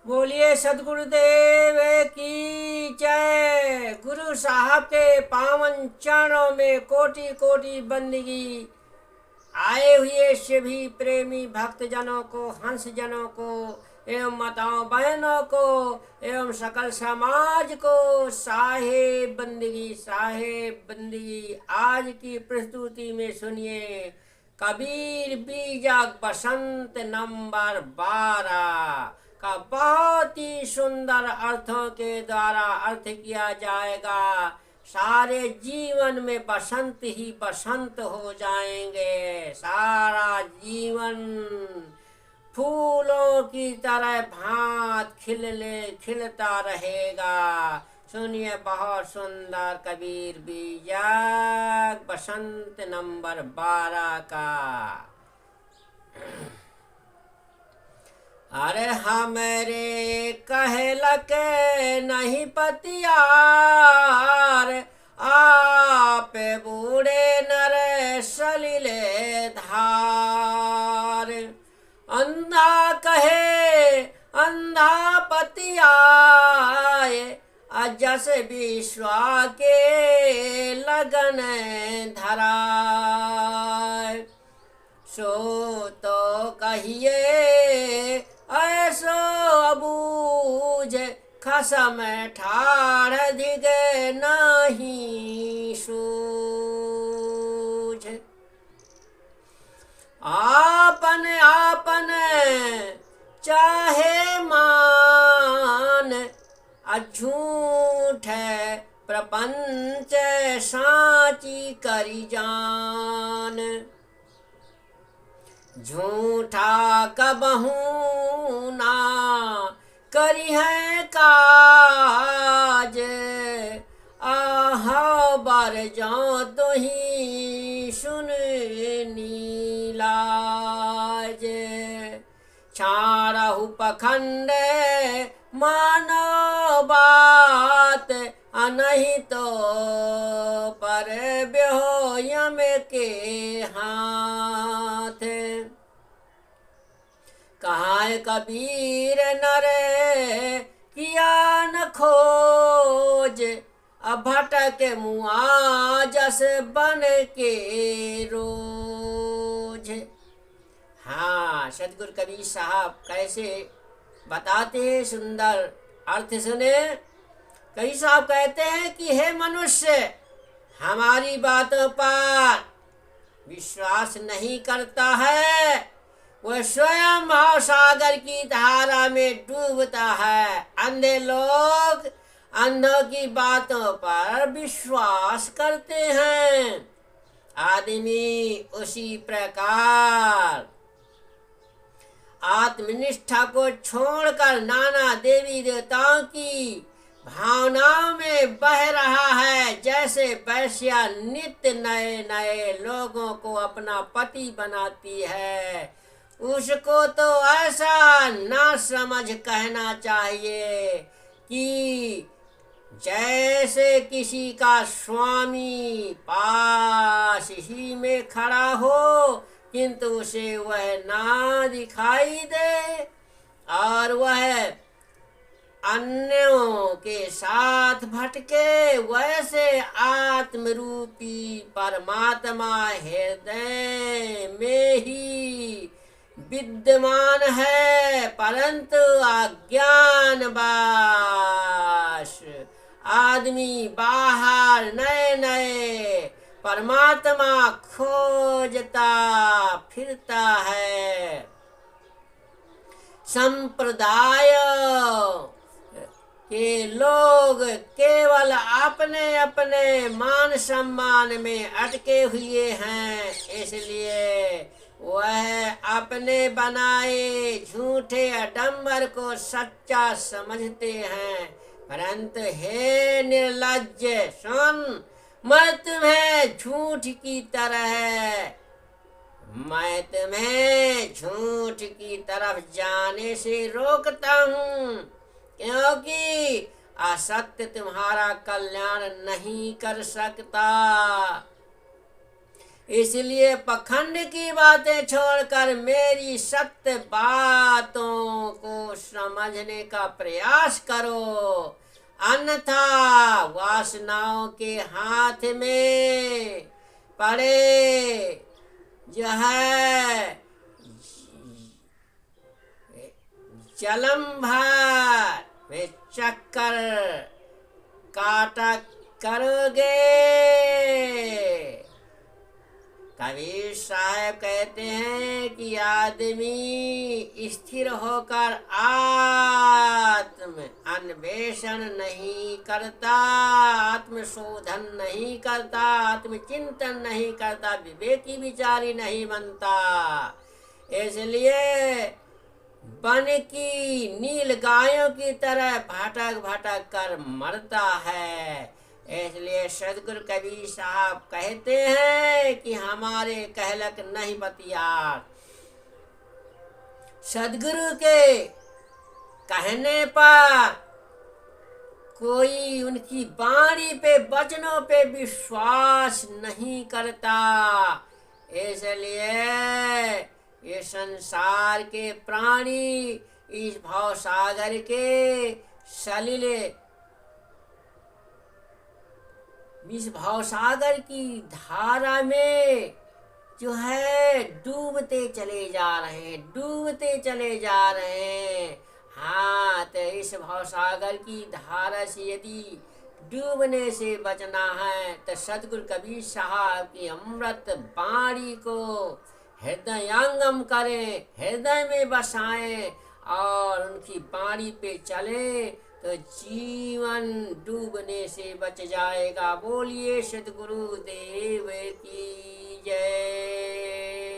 बोलिए सदगुरुदेव की जय। गुरु साहब के पावन चरणों में कोटि कोटि बंदगी। आए हुए सभी प्रेमी भक्तजनों को, हंस जनों को एवं माताओं बहनों को एवं सकल समाज को साहेब बंदगी, साहेब बंदगी। आज की प्रस्तुति में सुनिए कबीर बीजक बसंत नंबर 12 का बहुत ही सुंदर अर्थों के द्वारा अर्थ किया जाएगा। सारे जीवन में बसंत ही बसंत हो जाएंगे। सारा जीवन फूलों की तरह भांत खिलता रहेगा। सुनिए बहुत सुंदर कबीर बीजक बसंत नंबर 12 का। अरे हमरे कहलक नहीं पतियार, आप बूढ़े नर सलिले धार। अंधा कहे अंधा पतियाए, अजस विश्वा के लगन धराए। सो तो कहिए ऐसो अबूझ, खसम ठाढ़ दिगे नहीं सूझ। आपन आपन चाहे मान, अझूठ प्रपंच साची करी जान। झूठा कबहू ना करी है काज, आहा बर जाओ तो ही सुन नीलाज। छाड़हु पखंड मानो बात, नहीं तो पर ब्योह यम के हाथ। कहाँ कबीर नर किया न खोज, भटक मुआ जस बन के रोज। हाँ, सदगुरु कबीर साहब कैसे बताते हैं, सुंदर अर्थ सुने। कबीर साहब कहते हैं कि हे मनुष्य, हमारी बातों पर विश्वास नहीं करता है, वह स्वयं महासागर की धारा में डूबता है। अंधे लोग अंधों की बातों पर विश्वास करते हैं। आदमी उसी प्रकार आत्मनिष्ठा को छोड़कर नाना देवी देवताओं की भावनाओं में बह रहा है। जैसे वैश्या नित्य नए नए लोगों को अपना पति बनाती है, उसको तो ऐसा ना समझ कहना चाहिए कि जैसे किसी का स्वामी पास ही में खड़ा हो, किंतु उसे वह ना दिखाई दे और वह अन्यों के साथ भटके। वैसे आत्मरूपी परमात्मा हृदय में ही विद्यमान है, परंतु अज्ञानवश आदमी बाहर नए नए परमात्मा खोजता फिरता है। संप्रदाय के लोग केवल अपने अपने मान सम्मान में अटके हुए हैं, इसलिए वह अपने बनाए झूठे आडंबर को सच्चा समझते हैं। परंतु हे निर्लज्ज सुन, मैं तुम्हें झूठ की तरफ जाने से रोकता हूँ, क्योंकि असत्य तुम्हारा कल्याण नहीं कर सकता। इसलिए पखंड की बातें छोड़कर मेरी सत्य बातों को समझने का प्रयास करो, अन्यथा वासनाओं के हाथ में पड़े जो है जलम भर वे चक्कर काटा करोगे। कबीर साहब कहते हैं कि आदमी स्थिर होकर आत्म अन्वेषण नहीं करता, आत्मशोधन नहीं करता, आत्मचिंतन नहीं करता, विवेकी विचारी नहीं बनता। इसलिए वन की नील गायों की तरह भटक भटक कर मरता है। इसलिए सदगुरु कबीर साहब कहते हैं कि हमारे कहलक नहीं बतियार। सदगुरु के कहने पर कोई उनकी वाणी पे वचनों पे विश्वास नहीं करता। इसलिए ये संसार के प्राणी इस भाव सागर के सलीले इस भावसागर की धारा में जो है डूबते चले जा रहे हैं, डूबते चले जा रहे हैं। हाँ, तो इस भावसागर की धारा से यदि डूबने से बचना है तो सदगुरु कबीर साहब की अमृत वाणी को हृदयंगम करें, हृदय में बसाएं और उनकी वाणी पे चलें तो जीवन डूबने से बच जाएगा। बोलिए सद्गुरु देव की जय।